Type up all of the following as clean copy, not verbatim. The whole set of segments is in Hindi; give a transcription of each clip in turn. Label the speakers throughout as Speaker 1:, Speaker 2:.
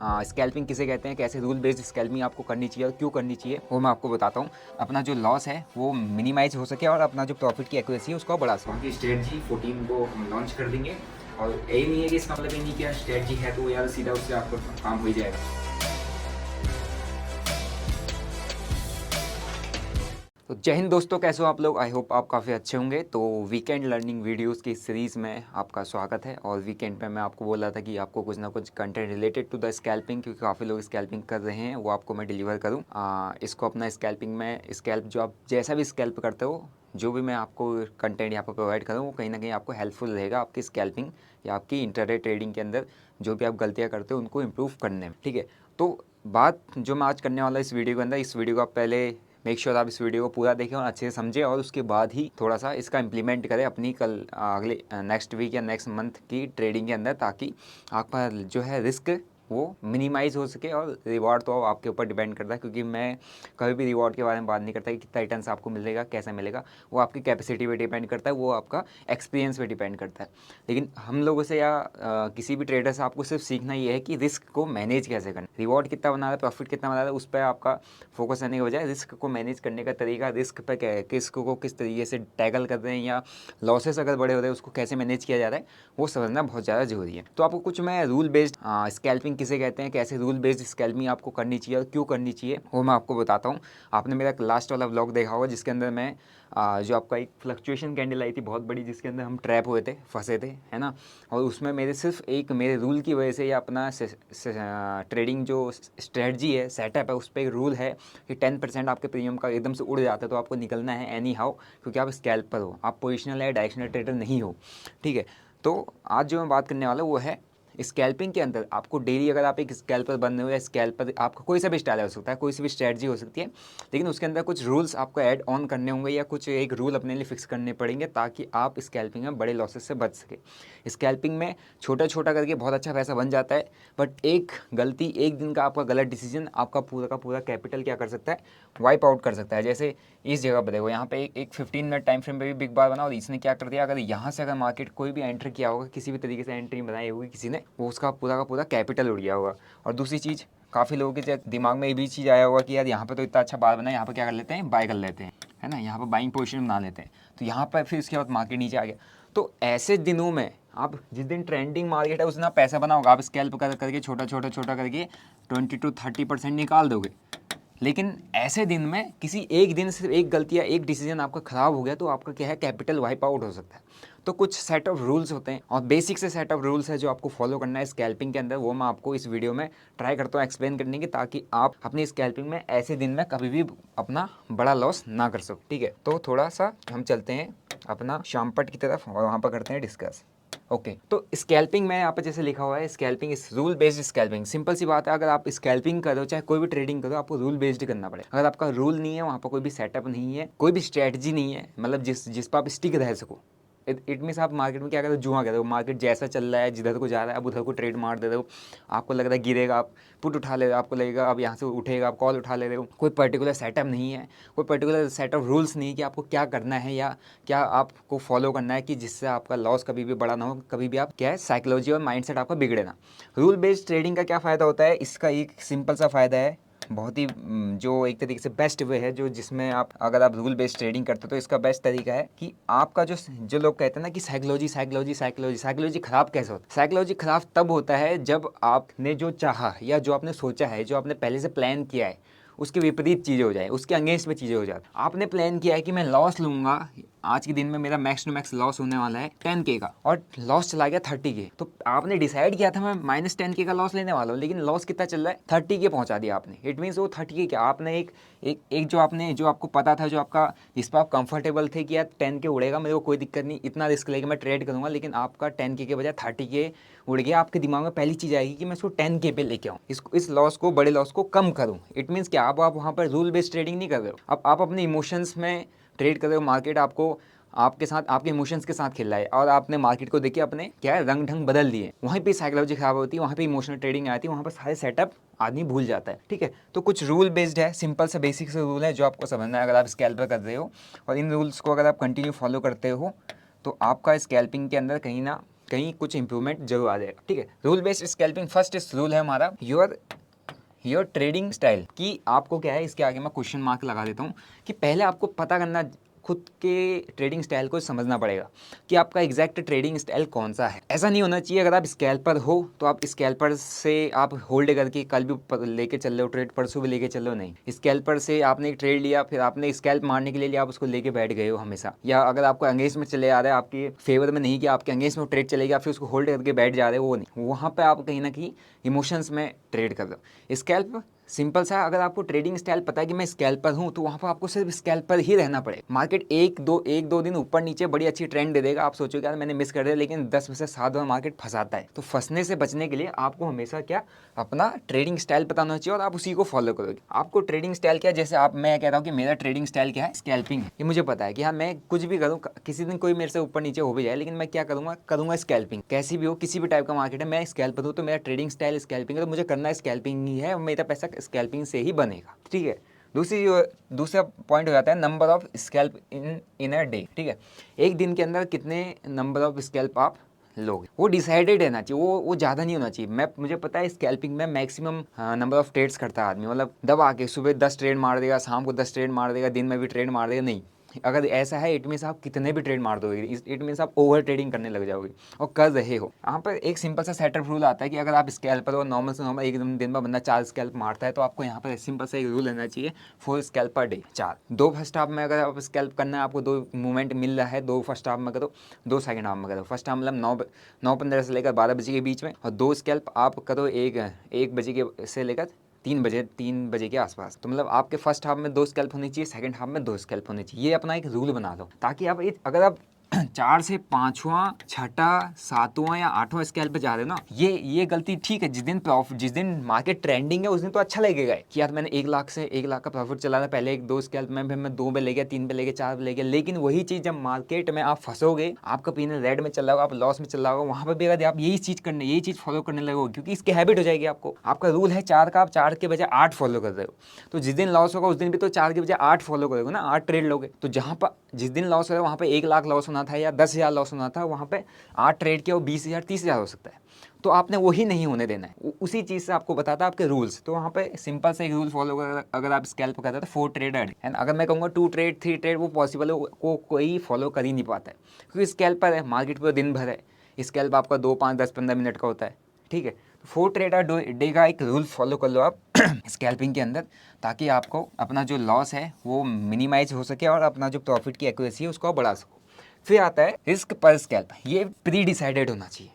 Speaker 1: स्कैल्पिंग किसे कहते हैं, कैसे रूल बेस्ड स्कैल्पिंग आपको करनी चाहिए और क्यों करनी चाहिए वो मैं आपको बताता हूँ। अपना जो लॉस है वो मिनिमाइज हो सके और अपना जो प्रॉफिट की एक्यूरेसी है उसको बढ़ा सके। बाकी स्ट्रेटजी 14 को हम लॉन्च कर देंगे और यही नहीं है कि इसका मतलब ये नहीं कि स्ट्रेटजी है तो यार सीधा उससे आपका काम हो ही जाएगा। तो जय हिंद दोस्तों, कैसे हो आप लोग। आई होप आप काफ़ी अच्छे होंगे। तो वीकेंड लर्निंग वीडियोस की सीरीज़ में आपका स्वागत है। और वीकेंड पे मैं आपको बोल रहा था कि आपको कुछ ना कुछ content related to the scalping, क्योंकि काफ़ी लोग स्कैल्पिंग कर रहे हैं, वो आपको मैं डिलीवर करूँ। इसको अपना स्कैल्पिंग में स्कैल्प जो आप जैसा भी स्कैल्प करते हो, जो भी मैं आपको कंटेंट यहाँ पर प्रोवाइड करूँ वो कहीं ना कहीं आपको हेल्पफुल रहेगा आपकी स्कैल्पिंग या आपकी इंटरडे ट्रेडिंग के अंदर जो भी आप गलतियाँ करते हो उनको इम्प्रूव करने में। ठीक है, तो बात जो मैं आज करने वाला इस वीडियो के अंदर, इस वीडियो को आप पहले मेक श्योर आप इस वीडियो को पूरा देखें और अच्छे से समझें और उसके बाद ही थोड़ा सा इसका इम्प्लीमेंट करें अपनी अगले नेक्स्ट वीक या नेक्स्ट मंथ की ट्रेडिंग के अंदर, ताकि आपका जो है रिस्क वो मिनिमाइज़ हो सके। और रिवॉर्ड तो आपके ऊपर डिपेंड करता है, क्योंकि मैं कभी भी रिवॉर्ड के बारे में बात नहीं करता कि कितना रिटर्न्स आपको मिलेगा, कैसा मिलेगा। वो आपकी कैपेसिटी पे डिपेंड करता है, वो आपका एक्सपीरियंस पे डिपेंड करता है। लेकिन हम लोगों से या किसी भी ट्रेडर से आपको सिर्फ सीखना ये है कि रिस्क को मैनेज कैसे करना। रिवॉर्ड कितना बना रहा है, प्रॉफिट कितना बना रहा है, उस पर आपका फोकस करने के बजाय रिस्क को मैनेज करने का तरीका, रिस्क पर रिस्क को किस तरीके से टैकल कर रहे हैं या लॉसेस अगर बड़े हो रहे हैं उसको कैसे मैनेज किया जा रहा है, वो समझना बहुत ज़्यादा जरूरी है। तो आपको कुछ मैं रूल बेस्ड स्कैल्पिंग किसे कहते हैं, कैसे रूल बेस्ड स्कैल्पिंग आपको करनी चाहिए और क्यों करनी चाहिए वो मैं आपको बताता हूँ। आपने मेरा लास्ट वाला व्लॉग देखा होगा जिसके अंदर मैं जो आपका एक फ्लक्चुएशन कैंडल आई थी बहुत बड़ी, जिसके अंदर हम ट्रैप हुए थे, फंसे थे, है ना। और उसमें मेरे सिर्फ एक मेरे रूल की वजह से या अपना ट्रेडिंग जो स्ट्रेटजी है, सेटअप है, उस पर एक रूल है कि 10% आपके प्रीमियम का एकदम से उड़ जाता है, तो आपको निकलना है एनी हाउ, क्योंकि आप स्कैल्पर हो, आप पोजिशनल या डायरेक्शनल ट्रेडर नहीं हो। ठीक है, तो आज जो मैं बात करने वाला हूँ वो है स्कैल्पिंग के अंदर आपको डेली, अगर आप एक स्कैल्पर बन रहे हो या स्कैल्पर आपका कोई सा भी स्टाइल हो सकता है, कोई सी भी स्ट्रैटेजी हो सकती है, लेकिन उसके अंदर कुछ रूल्स आपको ऐड ऑन करने होंगे या कुछ एक रूल अपने लिए फिक्स करने पड़ेंगे ताकि आप स्कैल्पिंग में बड़े लॉसेस से बच सके। स्कैल्पिंग में छोटा छोटा करके बहुत अच्छा पैसा बन जाता है, बट एक गलती, एक दिन का आपका गलत डिसीजन आपका पूरा का पूरा कैपिटल क्या कर सकता है, वाइप आउट कर सकता है। जैसे इस जगह पर देखो, यहाँ पे एक 15 मिनट टाइम फ्रेम पे भी बिग बार बना और इसने क्या कर दिया, अगर यहाँ से अगर मार्केट कोई भी एंटर किया होगा, किसी भी तरीके से एंट्री बनाई होगी किसी ने, वो उसका पूरा का पूरा कैपिटल उड़ गया होगा। और दूसरी चीज़, काफ़ी लोगों के दिमाग में ये भी चीज़ आया होगा कि यार यहाँ पे तो इतना अच्छा बार बना है, यहाँ पर क्या कर लेते हैं, बाय कर लेते हैं, है ना, यहाँ पर बाइंग पोजीशन बना लेते हैं। तो यहाँ पर फिर उसके बाद मार्केट नीचे आ गया। तो ऐसे दिनों में आप जिस दिन ट्रेंडिंग मार्केट है उस दिन आप पैसा बनाओगे, आप स्कैल्प करके छोटा छोटा छोटा करके 20 to 30% निकाल दोगे। लेकिन ऐसे दिन में किसी एक दिन सिर्फ एक गलती या एक डिसीजन आपका ख़राब हो गया तो आपका क्या है, कैपिटल वाइप आउट हो सकता है। तो कुछ सेट ऑफ रूल्स होते हैं और बेसिक से सेट ऑफ रूल्स है जो आपको फॉलो करना है स्कैल्पिंग के अंदर, वो मैं आपको इस वीडियो में ट्राई करता हूँ एक्सप्लेन करने की, ताकि आप अपनी स्कैल्पिंग में ऐसे दिन में कभी भी अपना बड़ा लॉस ना कर सको। ठीक है, तो थोड़ा सा हम चलते हैं अपना शामपट की तरफ और वहाँ पर करते हैं डिस्कस। ओके, तो स्कैल्पिंग में यहाँ पे जैसे लिखा हुआ है, scalping is rule based scalping. Simple सी बात है, अगर आप स्कैल्पिंग करो चाहे कोई भी ट्रेडिंग करो, आपको रूल बेस्ड करना पड़ेगा। अगर आपका रूल नहीं है, वहाँ पर कोई भी सेटअप नहीं है, कोई भी स्ट्रैटेजी नहीं है, मतलब जिस पर आप स्टिक रह सको, इट मीन्स आप मार्केट में क्या करते हो, जुआ करते हो। मार्केट जैसा चल रहा है, जिधर को जा रहा है, आप उधर को ट्रेड मार दे रहे हो। आपको लग रहा है गिरेगा, आप पुट उठा ले रहे हो, आपको लगेगा अब यहाँ से उठेगा, आप कॉल उठा ले रहे हो। कोई पर्टिकुलर सेटअप नहीं है, कोई पर्टिकुलर सेट ऑफ रूल्स नहीं है कि आपको क्या करना है या क्या आपको फॉलो करना है कि जिससे आपका लॉस कभी भी बड़ा ना हो, कभी भी आप क्या है, साइकोलॉजी और माइंडसेट आपका बिगड़े ना। रूल बेस्ड ट्रेडिंग का क्या फ़ायदा होता है, इसका एक सिंपल सा फ़ायदा है, बहुत ही जो एक तरीके से बेस्ट वे है, जो जिसमें आप अगर आप रूल बेस्ड ट्रेडिंग करते हो तो इसका बेस्ट तरीका है कि आपका जो लोग कहते हैं ना कि साइकोलॉजी साइकोलॉजी साइकोलॉजी साइकोलॉजी खराब कैसे होता है। साइकोलॉजी खराब तब होता है जब आपने जो चाहा या जो आपने सोचा है, जो आपने पहले से प्लान किया है, उसके विपरीत चीज़ें हो जाए, उसके अगेंस्ट में चीज़ें हो जाए। आपने प्लान किया है कि मैं लॉस लूँगा, आज के दिन में मेरा मैक्स टू मैक्स लॉस होने वाला है 10K का, और लॉस चला गया 30K। तो आपने डिसाइड किया था मैं -10K का लॉस लेने वाला हूँ, लेकिन लॉस कितना चल रहा है, 30K पहुँचा दिया आपने। इट मीन्स वो 30K क्या, आपने एक जो आपको पता था, जो आपका जिस पर आप कंफर्टेबल थे कि यार 10K उड़ेगा, मेरे को कोई दिक्कत नहीं, इतना रिस्क लेके मैं ट्रेड करूँगा, लेकिन आपका 10K के बजाय 30K उड़ गया। आपके दिमाग में पहली चीज़ आएगी कि मैं इसको 10K पे लेके आऊँ, इस लॉस को, बड़े लॉस को कम करूँ। इट मीन्स क्या, आप वहाँ पर रूल बेस्ड ट्रेडिंग नहीं कर रहे हो, अब आप अपने इमोशंस में ट्रेड कर रहे हो। मार्केट आपको आपके साथ, आपके इमोशंस के साथ खेल रहा है और आपने मार्केट को देखिए अपने क्या है, रंग ढंग बदल दिए। वहीं पे साइकोलॉजी खराब होती है, वहाँ पे इमोशनल ट्रेडिंग आती है, वहाँ पर सारे सेटअप आदमी भूल जाता है। ठीक है, तो कुछ रूल बेस्ड है, सिंपल से बेसिक से रूल है जो आपको समझना है अगर आप स्कैल्पर कर रहे हो, और इन रूल्स को अगर आप कंटिन्यू फॉलो करते हो तो आपका स्कैल्पिंग के अंदर कहीं ना कहीं कुछ इंप्रूवमेंट जरूर आ जाएगा। ठीक है, रूल बेस्ड स्कैल्पिंग फर्स्ट इस रूल है हमारा, योर ट्रेडिंग स्टाइल। कि आपको क्या है, इसके आगे मैं क्वेश्चन मार्क लगा देता हूँ कि पहले आपको पता करना, खुद के ट्रेडिंग स्टाइल को समझना पड़ेगा कि आपका एग्जैक्ट ट्रेडिंग स्टाइल कौन सा है। ऐसा नहीं होना चाहिए अगर आप स्कैल्पर हो तो आप स्कैल्पर से आप होल्ड करके कल भी लेके चल रहे हो ट्रेड, परसों भी लेके चल रहे हो, नहीं। स्कैल्पर से आपने एक ट्रेड लिया, फिर आपने स्कैल्प मारने के लिए लिया, आप उसको लेके बैठ गए हो हमेशा। या अगर आपको अंगेज में चले आ रहा है, आपके फेवर में नहीं कि आपके अंगेज में ट्रेड चलेगा, फिर उसको होल्ड करके बैठ जा रहे हो, वो नहीं। वहाँ पर आप कहीं ना कहीं इमोशंस में ट्रेड कर रहे हो। स्कैल्प सिंपल सा, अगर आपको ट्रेडिंग स्टाइल पता है कि मैं स्कैल्पर हूं तो वहां पर आपको सिर्फ स्कैल्पर ही रहना पड़ेगा। मार्केट एक दो दिन ऊपर नीचे बड़ी अच्छी ट्रेंड दे देगा, आप सोचोगे यार मैंने मिस कर दिया, लेकिन 10 में से 7 बार मार्केट फंसाता है। तो फंसने से बचने के लिए आपको हमेशा क्या, अपना ट्रेडिंग स्टाइल पता होना चाहिए और आप उसी को फॉलो करोगे। आपको ट्रेडिंग स्टाइल क्या है, जैसे मैं कह रहा हूँ कि मेरा ट्रेडिंग स्टाइल क्या है, स्कैल्पिंग है। ये मुझे पता है कि हाँ मैं कुछ भी करूँ, किसी दिन कोई मेरे से ऊपर नीचे हो भी जाए, लेकिन मैं क्या करूँगा स्कैल्पिंग। कैसी भी हो, किसी भी टाइप का मार्केट है, मैं स्कैल्पर हूँ तो मेरा ट्रेडिंग स्टाइल स्कैल्पिंग है, तो मुझे करना स्कैल्पिंग ही है और मेरा पैसा स्कैल्पिंग से ही बनेगा। ठीक है, दूसरा पॉइंट हो जाता है number of scalp in a day. ठीक है, एक दिन के अंदर कितने नंबर ऑफ स्कैल्प आप लोगे, वो डिसाइडेड रहना चाहिए, वो ज़्यादा नहीं होना चाहिए। मुझे पता है स्कैल्पिंग में मैक्सिमम नंबर ऑफ ट्रेड्स करता है आदमी, मतलब दबा के सुबह 10 ट्रेड मार देगा, शाम को 10 ट्रेड मार देगा, दिन में भी ट्रेड मार देगा, नहीं। अगर ऐसा है इट मीन्स आप कितने भी ट्रेड मार दोगे, इट मीन्स आप ओवर ट्रेडिंग करने लग जाओगे और कर रहे हो। यहाँ पर एक सिंपल सा सेटअप रूल आता है कि अगर आप स्कैल्पर हो, नॉर्मल से नॉर्मल एक दिन में बंदा 4 स्कैल्प मारता है, तो आपको यहाँ पर सिंपल सा एक रूल लेना चाहिए, 4 scalp per day, 4। 2 first half में अगर आप स्कैल्प करना है, आपको 2 मूवमेंट मिल रहा है, 2 फर्स्ट हाफ में करो, 2 सेकंड हाफ में करो। फर्स्ट हाफ मतलब 9:15 से लेकर 12 बजे के बीच में, और 2 स्कैल्प आप करो 1 बजे के से लेकर 3 बजे के आसपास। तो मतलब आपके फर्स्ट हाफ में 2 स्कैल्प होनी चाहिए, सेकंड हाफ में 2 स्कैल्प होनी चाहिए। ये अपना एक रूल बना लो, ताकि आप अगर आप 4 से 5वां, 6वां, 7वां या 8वां स्कैल्प पे जा रहे हो ना, ये गलती ठीक है। जिस दिन मार्केट ट्रेंडिंग है उस दिन तो अच्छा लगेगा कि यार मैंने 1 लाख से 1 लाख का प्रॉफिट चला था, पहले 2 स्कैल्प में, फिर मैं 2 पे ले गया, 3 पे ले गया, 4 पे ले गया। लेकिन वही चीज़ जब मार्केट में आप फंसोगे, आपका पीनल रेड में चल रहा होगा, आप लॉस में चल रहा होगा, वहाँ पर भी अगर आप यही चीज़ फॉलो करने लगोगे, क्योंकि इसकी हैबिट हो जाएगी आपको। आपका रूल है 4 का, आप 4 के बजाय 8 फॉलो कर रहे हो, तो जिस दिन लॉस होगा उस दिन भी तो 4 के बजाय 8 फॉलो करोगे ना, 8 ट्रेड लोगे। तो जहाँ पर जिस दिन लॉस हो रहा है वहाँ पे 1 लाख लॉस होना था या 10,000 लॉस होना था, वहाँ पे 8 ट्रेड किया वो 20,000 30,000 हो सकता है। तो आपने वही नहीं होने देना है, उसी चीज़ से आपको बताता है आपके रूल्स। तो वहाँ पे सिंपल से एक रूल फॉलो अगर आप स्कैल्प करते हैं तो 4 ट्रेड एंड अगर मैं कहूँगा 2 ट्रेड 3 ट्रेड वो पॉसिबल है, को कोई फॉलो कर ही नहीं पाता है, क्योंकि स्कैल्पर है, मार्केट पूरा दिन भर है, स्कैल्प आपका 2 5 10 15 मिनट का होता है। ठीक है, 4 ट्रेड डे का एक रूल फॉलो कर लो आप स्कैल्पिंग के अंदर, ताकि आपको अपना जो लॉस है वो मिनिमाइज हो सके और अपना जो प्रॉफिट की एक्यूरेसी है उसको आप बढ़ा सको। फिर आता है रिस्क पर स्कैल्प, ये प्री डिसाइडेड होना चाहिए।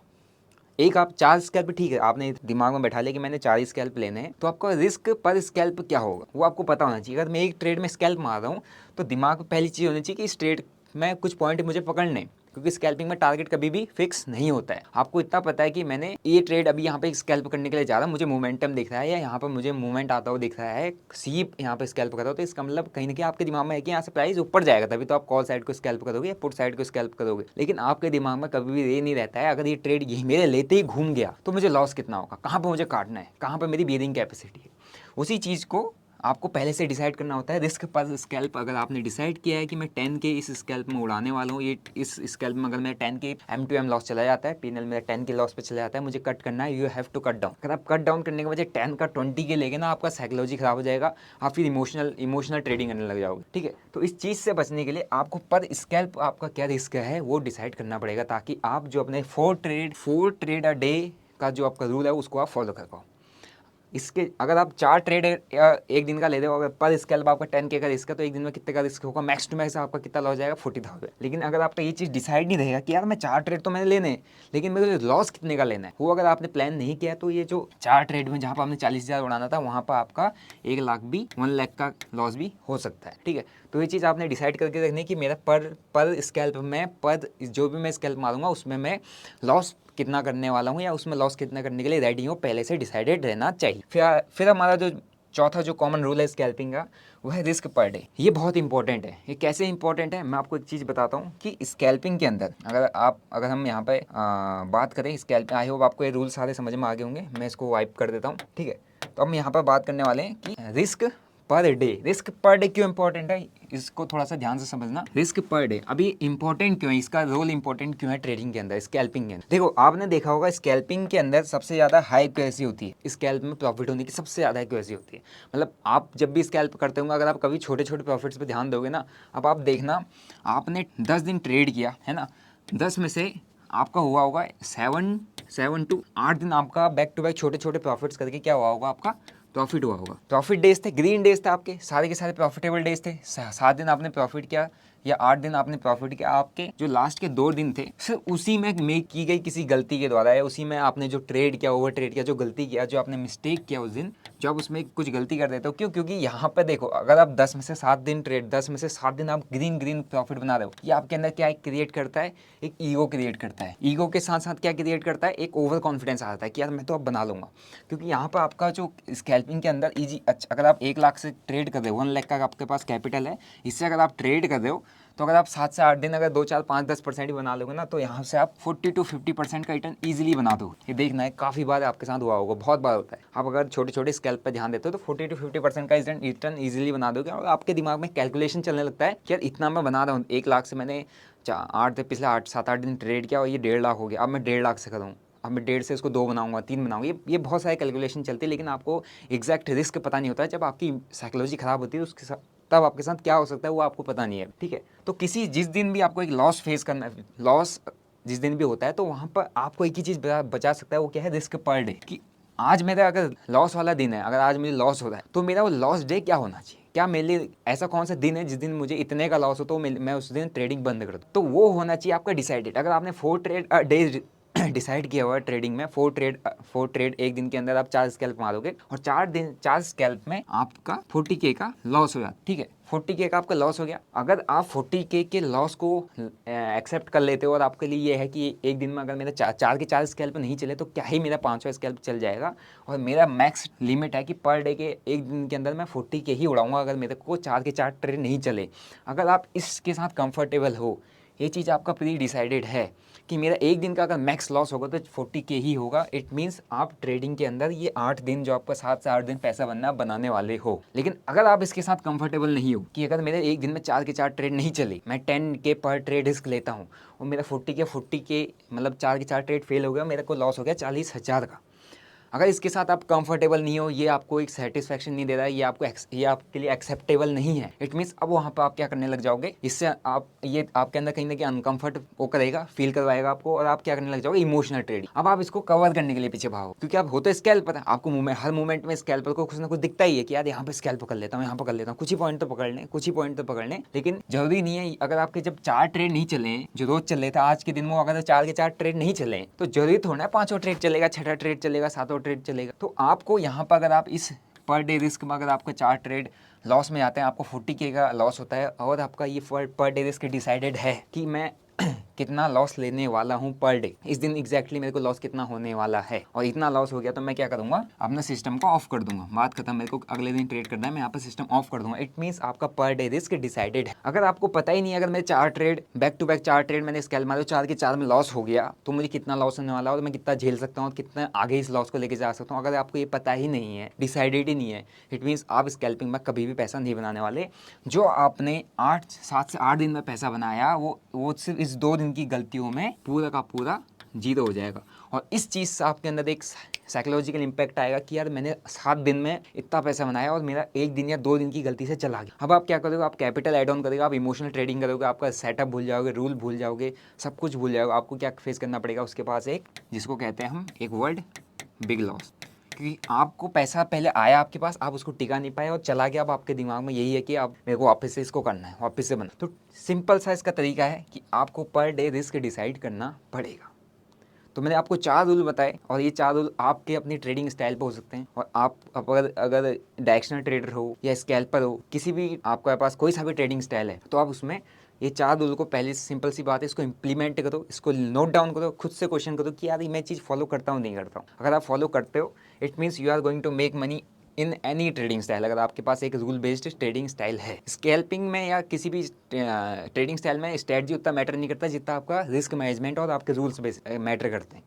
Speaker 1: एक आप 4 स्कैल्प, ठीक है, आपने दिमाग में बैठा लिया कि मैंने 4 स्कैल्प लेने हैं, तो आपका रिस्क पर स्कैल्प क्या होगा वो आपको पता होना चाहिए। अगर मैं एक ट्रेड में स्कैल्प मार रहा हूँ तो दिमाग में पहली चीज़ होनी चाहिए कि इस ट्रेड में कुछ पॉइंट मुझे पकड़ने, क्योंकि स्कैल्पिंग में टारगेट कभी भी फिक्स नहीं होता है। आपको इतना पता है कि मैंने ये ट्रेड अभी यहाँ पे स्कैल्प करने के लिए जा रहा हूँ, मुझे मोमेंटम दिख रहा है या यहाँ पर मुझे मूवमेंट आता हुआ दिख रहा है, सी यहाँ पे स्कैल्प कर रहा हो, तो इसका मतलब कहीं ना कहीं आपके दिमाग में है कि यहाँ से प्राइस ऊपर जाएगा, तभी तो आप कॉल साइड को स्कैल्प करोगे या पुट साइड को स्कैल्प करोगे। लेकिन आपके दिमाग में कभी भी ये नहीं रहता है अगर ये ट्रेड यही मेरे लेते ही घूम गया तो मुझे लॉस कितना होगा, कहाँ पर मुझे काटना है, कहाँ पर मेरी बियरिंग कैपेसिटी है। उसी चीज़ को आपको पहले से डिसाइड करना होता है। रिस्क पर स्कैल्प अगर आपने डिसाइड किया है कि मैं 10 के इस स्कैल्प में उड़ाने वाला हूँ, ये इस स्कैल्प में अगर मेरा 10 के M2M लॉस चला जाता है, पीएनएल मेरा 10 के लॉस पे चला जाता है, मुझे कट करना है, you have to cut down. अगर आप कट डाउन करने के बजाय 10 का 20 के लेंगे ना, आपका साइकोलॉजी खराब हो जाएगा, आप फिर इमोशनल ट्रेडिंग करने लग जाओगे। ठीक है, तो इस चीज़ से बचने के लिए आपको पर स्कैल्प आपका क्या रिस्क है वो डिसाइड करना पड़ेगा, ताकि आप जो अपने 4 ट्रेड अ डे का जो आपका रूल है उसको आप फॉलो कर पाओ। इसके अगर आप 4 ट्रेड एक दिन का ले रहे हो, अगर पर स्कैल्प आपका 10K का रिस्क है, तो एक दिन में कितने का रिस्क होगा, मैक्स टू मैक्स आपका कितना लॉस जाएगा, 40,000। लेकिन अगर आपका ये चीज़ डिसाइड नहीं रहेगा कि यार मैं 4 ट्रेड तो मैंने लेने हैं, लेकिन मेरे लॉस कितने का लेना है, वो अगर आपने प्लान नहीं किया, तो ये जो 4 ट्रेड में जहाँ पर आपने 40,000 उड़ाना था, वहाँ पर आपका 1 लाख भी 1 लाख का लॉस भी हो सकता है। ठीक है, तो ये चीज़ आपने डिसाइड करके रखनी कि मेरा पर स्कैल्प में जो भी मैं स्कैल्प मारूंगा उसमें मैं लॉस कितना करने वाला हूँ या उसमें लॉस कितना करने के लिए रेडी हूँ, पहले से डिसाइडेड रहना चाहिए। फिर हमारा जो चौथा जो कॉमन रूल है स्कैल्पिंग का, वो है रिस्क पर डे। ये बहुत इंपॉर्टेंट है। ये कैसे इंपॉर्टेंट है, मैं आपको एक चीज़ बताता हूँ कि स्कैल्पिंग के अंदर अगर हम यहाँ पे बात करें स्कैल्प, आई होप आपको ये रूल सारे समझ में आ गए होंगे, मैं इसको वाइप कर देता हूँ। ठीक है, तो हम यहाँ पर बात करने वाले हैं कि risk per day. Risk per day क्यों इंपॉर्टेंट है, इसको थोड़ा सा ध्यान से समझना। रिस्क पर डे अभी इंपॉर्टेंट क्यों है, इसका रोल इंपॉर्टेंट क्यों है ट्रेडिंग के अंदर, स्कैल्पिंग के अंदर। देखो आपने देखा होगा स्कैल्पिंग के अंदर सबसे ज़्यादा हाई एक्यूरेसी होती है, स्कैल्प में प्रॉफिट होने की सबसे ज़्यादा एक्यूरेसी होती है। मतलब आप जब भी स्कैल्प करते होंगे, अगर आप कभी छोटे छोटे प्रॉफिट्स पर ध्यान दोगे ना, अब आप देखना आपने 10 दिन ट्रेड किया है ना, 10 में से आपका हुआ होगा 7 to 8 दिन आपका बैक टू बैक छोटे छोटे प्रॉफिट्स करके क्या हुआ होगा, आपका प्रॉफिट हुआ होगा। प्रॉफिट डेज थे, ग्रीन डेज थे, आपके सारे के सारे प्रॉफिटेबल डेज थे। 7 दिन आपने प्रॉफिट किया या 8 दिन आपने प्रॉफिट किया। आपके जो लास्ट के 2 दिन थे सिर्फ उसी में मेक की गई किसी गलती के द्वारा, या उसी में आपने जो ट्रेड किया, ओवर ट्रेड किया, जो गलती किया, जो आपने मिस्टेक किया उस दिन, जो आप उसमें कुछ गलती कर देते हो। क्यों? क्योंकि यहाँ पर देखो, अगर आप 10 में से 7 दिन ट्रेड, 10 में से 7 दिन आप ग्रीन प्रॉफिट बना रहे हो, ये आपके अंदर क्या क्रिएट करता है, एक ईगो क्रिएट करता है। ईगो के साथ साथ क्या क्रिएट करता है, एक ओवर कॉन्फिडेंस आता है कि यार मैं तो अब बना लूंगा। क्योंकि यहाँ पर आपका जो स्कैल्पिंग के अंदर ईजी, अच्छा अगर आप 1 लाख से ट्रेड कर रहे हो, 1 लाख का आपके पास कैपिटल है, इससे अगर आप ट्रेड कर रहे हो, तो अगर आप 7 से 8 दिन अगर 2 4 5 10% ही बना लोगे ना, तो यहाँ से आप 40 to 50% का रिटर्न ईजिली बना दो। ये देखना है, काफ़ी बार आपके साथ हुआ होगा, बहुत बार होता है। आप अगर छोटे छोटे स्कैल्प पर ध्यान देते हो तो 40 to 50% का रिटर्न ईजिली बना दोगे। और आपके दिमाग में कैलकुलेशन चलने लगता है कि यार इतना मैं बना रहा हूँ, 1 लाख से मैंने पिछले 7 8 दिन ट्रेड किया और ये 1.5 लाख हो गया, अब मैं 1.5 लाख से करूँ, अब मैं 1.5 से इसको 2 बनाऊंगा, 3 बनाऊंगा। ये बहुत सारे कैलकुलेशन चलते हैं, लेकिन आपको एग्जैक्ट रिस्क पता नहीं होता है। जब आपकी साइकोलॉजी खराब होती है उसके साथ, तब आपके साथ क्या हो सकता है वो आपको पता नहीं है, ठीक है। तो जिस दिन भी आपको एक लॉस फेस करना है, लॉस जिस दिन भी होता है, तो वहाँ पर आपको एक ही चीज़ बचा सकता है, वो क्या है, रिस्क पर डे। कि आज मेरा अगर लॉस वाला दिन है, अगर आज मुझे लॉस हो रहा है, तो मेरा वो लॉस डे क्या होना चाहिए, क्या मेरे लिए ऐसा कौन सा दिन है जिस दिन मुझे इतने का लॉस हो तो मैं उस दिन ट्रेडिंग बंद कर दूँ। तो वो होना चाहिए आपका डिसाइडेड। अगर आपने 4 ट्रेड डेज डिसाइड किया हुआ है ट्रेडिंग में, 4 ट्रेड एक दिन के अंदर आप 4 स्कैल्प मारोगे, और 4 स्कैल्प में आपका 40K का लॉस हो जाता, ठीक है, 40K का आपका लॉस हो गया। अगर आप 40K के लॉस को एक्सेप्ट कर लेते हो, और आपके लिए ये है कि एक दिन में अगर मेरा 4 स्कैल्प नहीं चले, तो क्या ही मेरा 5वां स्कैल्प चल जाएगा, और मेरा मैक्स लिमिट है कि पर डे के एक दिन के अंदर मैं 40K ही उड़ाऊंगा अगर मेरे को 4 ट्रेड नहीं चले। अगर आप इसके साथ कंफर्टेबल हो, ये चीज़ आपका प्री डिसाइडेड है कि मेरा एक दिन का अगर मैक्स लॉस होगा तो 40K ही होगा, इट मीन्स आप ट्रेडिंग के अंदर ये 8 दिन जो आपका 7 से 8 दिन पैसा बनाने वाले हो। लेकिन अगर आप इसके साथ कंफर्टेबल नहीं हो कि अगर मेरे एक दिन में 4 ट्रेड नहीं चले, मैं 10K पर ट्रेड रिस्क लेता हूँ, और मेरा 40K मतलब 4 ट्रेड फेल हो गया, मेरे को लॉस हो गया 40,000 का। अगर इसके साथ आप कंफर्टेबल नहीं हो, ये आपको एक सेटिस्फैक्शन नहीं दे रहा है, ये आपके लिए एक्सेप्टेबल नहीं है, इट मीन्स अब वहाँ पर आप क्या करने लग जाओगे, इससे आप ये आपके अंदर कहीं ना कहीं अनकंफर्ट वो करेगा, फील करवाएगा आपको, और आप क्या करने लग जाओगे, इमोशनल ट्रेडिंग। अब आप इसको कवर करने के लिए पीछे भागो, क्योंकि आप होते स्कैल्पर है, आपको हर मूवमेंट में स्कैल्पर को कुछ ना कुछ दिखता ही है कि यार यहाँ पे स्कैल्प पकड़ लेता हूँ, यहाँ पकड़ लेता हूँ, कुछ ही पॉइंट तो पकड़ लें, लेकिन जरूरी नहीं है। अगर आपके जब 4 ट्रेड नहीं चले जो रोज चल रहे थे, आज के दिन में अगर 4 ट्रेड नहीं चले, तो जरूरी थोड़ा ना 5वां ट्रेड चलेगा, 6वां ट्रेड चलेगा, 7वां ट्रेड चलेगा। तो आपको यहाँ पर अगर आप इस पर डे रिस्क में अगर आपका 4 ट्रेड लॉस में आते हैं, आपको 40K का लॉस होता है, और आपका ये पर डे रिस्क डिसाइडेड है कि मैं कितना लॉस लेने वाला हूँ पर डे, इस दिन एग्जैक्टली मेरे को लॉस कितना होने वाला है, और इतना लॉस हो गया तो मैं क्या करूँगा, अपना सिस्टम को ऑफ कर दूंगा, बात खत्म। मेरे को अगले दिन ट्रेड करना है, मैं यहाँ पर सिस्टम ऑफ कर दूंगा। इट मीन्स आपका पर डे रिस्क डिसाइडेड है। अगर आपको पता ही नहीं, अगर मेरे 4 trade back to back 4 trade मैंने स्कैल्प मारे, 4 के 4 में लॉस हो गया, तो मुझे कितना लॉस होने वाला है और मैं कितना झेल सकता हूँ, कितना आगे इस लॉस को लेके जा सकता हूँ, अगर आपको ये पता ही नहीं है, डिसाइडेड ही नहीं है, इट मीन्स आप स्कैल्पिंग में कभी भी पैसा नहीं बनाने वाले। जो आपने 7 से 8 दिन में पैसा बनाया, वो सिर्फ इस 2 दिन की गलतियों में पूरा का पूरा जीरो हो जाएगा। और इस चीज़ से आपके अंदर एक साइकोलॉजिकल इम्पैक्ट आएगा कि यार मैंने 7 दिन में इतना पैसा बनाया और मेरा 1 दिन या 2 दिन की गलती से चला गया। अब आप क्या करोगे, आप कैपिटल ऐड ऑन करोगे, आप इमोशनल ट्रेडिंग करोगे, आपका सेटअप भूल जाओगे, रूल भूल जाओगे, सब कुछ भूल जाओगे। आपको क्या फेस करना पड़ेगा, उसके पास एक, जिसको कहते हैं हम एक वर्ड, बिग लॉस। क्योंकि आपको पैसा पहले आया आपके पास, आप उसको टिका नहीं पाए और चला गया। अब आपके दिमाग में यही है कि अब मेरे को वापस से इसको करना है, वापस से बना। तो सिंपल सा इसका तरीका है कि आपको पर डे रिस्क डिसाइड करना पड़ेगा। तो मैंने आपको 4 रूल बताए, और ये 4 रूल आपके अपनी ट्रेडिंग स्टाइल पे हो सकते हैं। और आप अगर डायरेक्शनल ट्रेडर हो या स्कैल्पर हो, किसी भी आपके पास कोई सा भी ट्रेडिंग स्टाइल है, तो आप उसमें ये 4 रूल को, पहले सिंपल सी बात है, इसको इंप्लीमेंट करो, इसको नोट डाउन करो, खुद से क्वेश्चन करो कि यार मैं चीज़ फॉलो करता हूँ नहीं करता हूँ। अगर आप फॉलो करते हो, it means you are going to make money in any trading style. अगर आपके पास एक रूल बेस्ड ट्रेडिंग स्टाइल है, स्कैल्पिंग में या किसी भी ट्रेडिंग स्टाइल में स्ट्रेटजी उतना मैटर नहीं करता जितना आपका रिस्क मैनेजमेंट और आपके रूल्स बेस्ड मैटर करते हैं,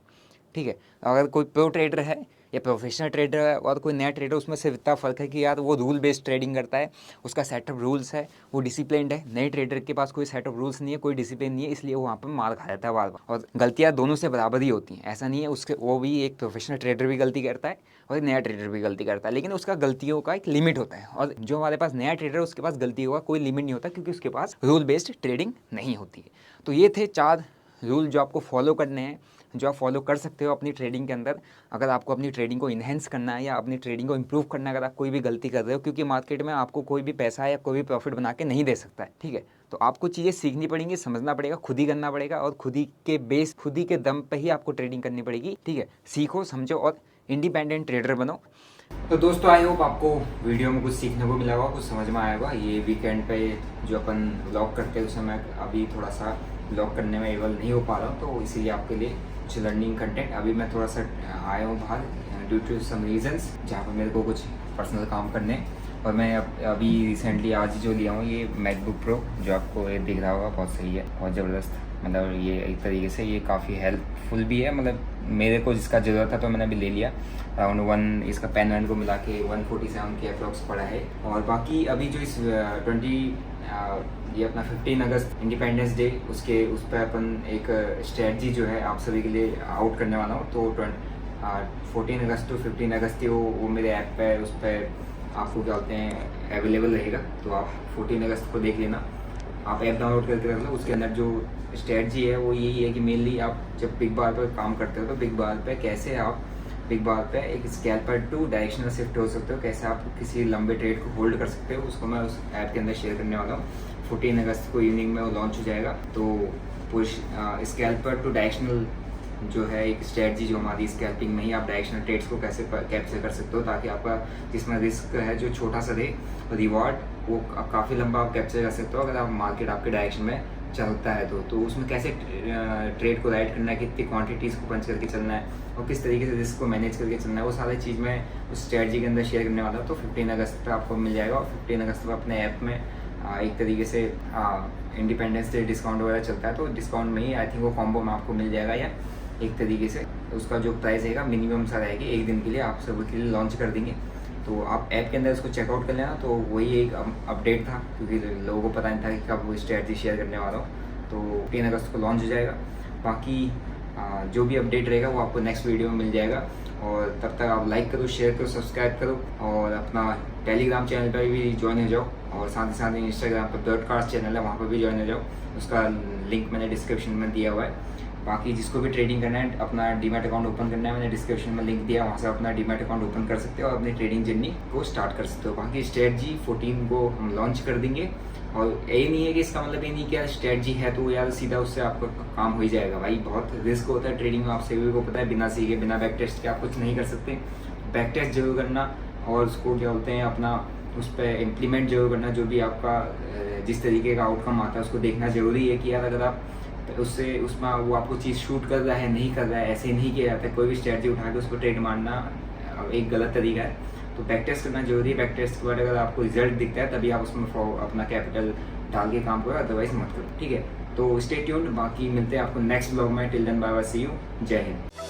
Speaker 1: ठीक है। अगर कोई प्रो ट्रेडर है या प्रोफेशनल ट्रेडर है और कोई नया ट्रेडर, उसमें सिर्फ इतना फ़र्क है कि यार वो रूल बेस्ड ट्रेडिंग करता है, उसका सेट ऑफ रूल्स है, वो डिसिप्लिन्ड है। नए ट्रेडर के पास कोई सेट ऑफ रूल्स नहीं है, कोई डिसिप्लिन नहीं है, इसलिए वो वहाँ पर मार खा जाता है बार बार। और गलतियाँ दोनों से बराबर ही होती हैं, ऐसा नहीं है उसके, वो भी एक प्रोफेशनल ट्रेडर भी गलती करता है और एक नया ट्रेडर भी गलती करता है, लेकिन उसका गलतियों का एक लिमिट होता है। और जो हमारे पास नया ट्रेडर है उसके पास गलतियों का कोई लिमिट नहीं होता, क्योंकि उसके पास रूल बेस्ड ट्रेडिंग नहीं होती है। तो ये थे 4 रूल जो आपको फॉलो करने हैं, जो आप फॉलो कर सकते हो अपनी ट्रेडिंग के अंदर, अगर आपको अपनी ट्रेडिंग को इन्हेंस करना है या अपनी ट्रेडिंग को इम्प्रूव करना है, अगर आप कोई भी गलती कर रहे हो, क्योंकि मार्केट में आपको कोई भी पैसा या कोई भी प्रॉफिट बना के नहीं दे सकता है, ठीक है। तो आपको चीज़ें सीखनी पड़ेंगी, समझना पड़ेगा, खुद ही करना पड़ेगा और खुद ही के बेस, खुद ही के दम पे ही आपको ट्रेडिंग करनी पड़ेगी, ठीक है। सीखो, समझो और इंडिपेंडेंट ट्रेडर बनो। तो दोस्तों आई होप आपको वीडियो में कुछ सीखने को मिला होगा, कुछ समझ में आया होगा। ये वीकेंड पे जो अपन व्लॉग करते हैं उस समय अभी थोड़ा सा व्लॉग करने में एबल नहीं हो पा रहा हूँ, तो इसीलिए आपके लिए कुछ लर्निंग कंटेंट। अभी मैं थोड़ा सा आया हूँ बाहर ड्यू टू सम रीजंस, जहाँ पर मेरे को कुछ पर्सनल काम करने हैं। और मैं अभी रिसेंटली आज ही जो लिया हूँ ये मैकबुक प्रो, जो आपको ये दिख रहा होगा, बहुत सही है, बहुत ज़बरदस्त। मतलब ये एक तरीके से ये काफ़ी हेल्पफुल भी है, मतलब मेरे को जिसका ज़रूरत था तो मैंने अभी ले लिया। अराउंड 1 इसका पेन वैन को मिला के 147 के अप्रॉक्स पड़ा है। और बाकी अभी जो इस 20 ये अपना 15 अगस्त इंडिपेंडेंस डे, उसके उस पर अपन एक स्ट्रेटजी जो है आप सभी के लिए आउट करने वाला हूँ। तो 14 अगस्त टू 15 अगस्त वो मेरे ऐप पे, उस पर आपको क्या बोलते हैं, अवेलेबल रहेगा। तो आप 14 अगस्त को देख लेना, आप ऐप डाउनलोड करके रख लो। उसके अंदर जो स्ट्रेटजी है वो यही है कि मेनली आप जब बिग बार पर काम करते हो तो बिग बार पे कैसे आप बिग बार पे एक स्कैल्पर टू डायरेक्शनल शिफ्ट हो सकते हो, कैसे आप किसी लंबे ट्रेड को होल्ड कर सकते हो, उसको मैं उस ऐप के अंदर शेयर करने वाला हूँ। 14 अगस्त को इवनिंग में वो लॉन्च हो जाएगा। तो पुश स्कैल्पर टू डायरेक्शनल जो है एक स्ट्रेटजी जो हमारी स्कैल्पिंग में ही आप डायरेक्शनल ट्रेड्स को कैसे कैप्चर कर सकते हो, ताकि आपका जिसमें रिस्क है जो छोटा सा दे, रिवॉर्ड वो काफ़ी लंबा आप कैप्चर कर सकते हो अगर आप मार्केट आपके डायरेक्शन में चलता है। तो उसमें कैसे ट्रेड को राइट करना है, कितनी क्वांटिटीज़ को पंच करके चलना है और किस तरीके से रिस्क को मैनेज करके चलना है, वो सारी चीज़ मैं उस स्ट्रेटजी के अंदर शेयर करने वाला हूँ। तो 15 अगस्त पर आपको मिल जाएगा। और 15 अगस्त पर अपने ऐप में एक तरीके से इंडिपेंडेंस डे डिस्काउंट वगैरह चलता है, तो डिस्काउंट में ही आई थिंक वो कॉम्बो में आपको मिल जाएगा, या एक तरीके से उसका जो प्राइस रहेगा मिनिमम सा रहेगी, एक दिन के लिए आप सब के लिए लॉन्च कर देंगे। तो आप ऐप के अंदर इसको चेकआउट कर लेना। तो वही एक अपडेट था, क्योंकि लोगों को पता नहीं था कि कब वो स्ट्रेटजी शेयर करने वाला हूँ। तो 3 अगस्त को लॉन्च हो जाएगा। बाकी जो भी अपडेट रहेगा वो आपको नेक्स्ट वीडियो में मिल जाएगा। और तब तक आप लाइक करो, शेयर करो, सब्सक्राइब करो और अपना टेलीग्राम चैनल पर भी ज्वाइन हो जाओ। और साथ ही साथ इंस्टाग्राम पर ब्रॉडकास्ट चैनल है, वहाँ पर भी ज्वाइन हो जाओ। उसका लिंक मैंने डिस्क्रिप्शन में दिया हुआ है। बाकी जिसको भी ट्रेडिंग करना है, अपना डीमैट अकाउंट ओपन करना है, मैंने डिस्क्रिप्शन में लिंक दिया, वहाँ से अपना डीमैट अकाउंट ओपन कर सकते हो और अपनी ट्रेडिंग जर्नी को स्टार्ट कर सकते हो। बाकी स्ट्रेटजी 14 को हम लॉन्च कर देंगे। और यही नहीं है कि इसका मतलब ये नहीं कि यार स्ट्रेटजी है तो यार सीधा उससे आपका काम हो ही जाएगा। भाई बहुत रिस्क होता है ट्रेडिंग में, आप सभी को पता है। बिना सीखे, बिना बैक टेस्ट के आप कुछ नहीं कर सकते। बैक टेस्ट जरूर करना और उसको क्या बोलते हैं, अपना उस पर इम्प्लीमेंट जरूर करना। जो भी आपका जिस तरीके का आउटकम आता है उसको देखना ज़रूरी है कि यार अगर आप उससे उसमें वो आपको चीज़ शूट कर रहा है, नहीं कर रहा है, ऐसे नहीं किया जाता है। कोई भी स्ट्रेटजी उठा के उसको ट्रेड मारना एक गलत तरीका है। तो बैक टेस्ट करना जरूरी है। बैक टेस्ट के बाद अगर आपको रिजल्ट दिखता है तभी आप उसमें अपना कैपिटल डाल के काम करो, अदरवाइज मत करो, ठीक है। तो स्टे ट्यून्ड। बाकी मिलते हैं आपको नेक्स्ट ब्लॉग में। Till then bye bye, see you, Jai Hind.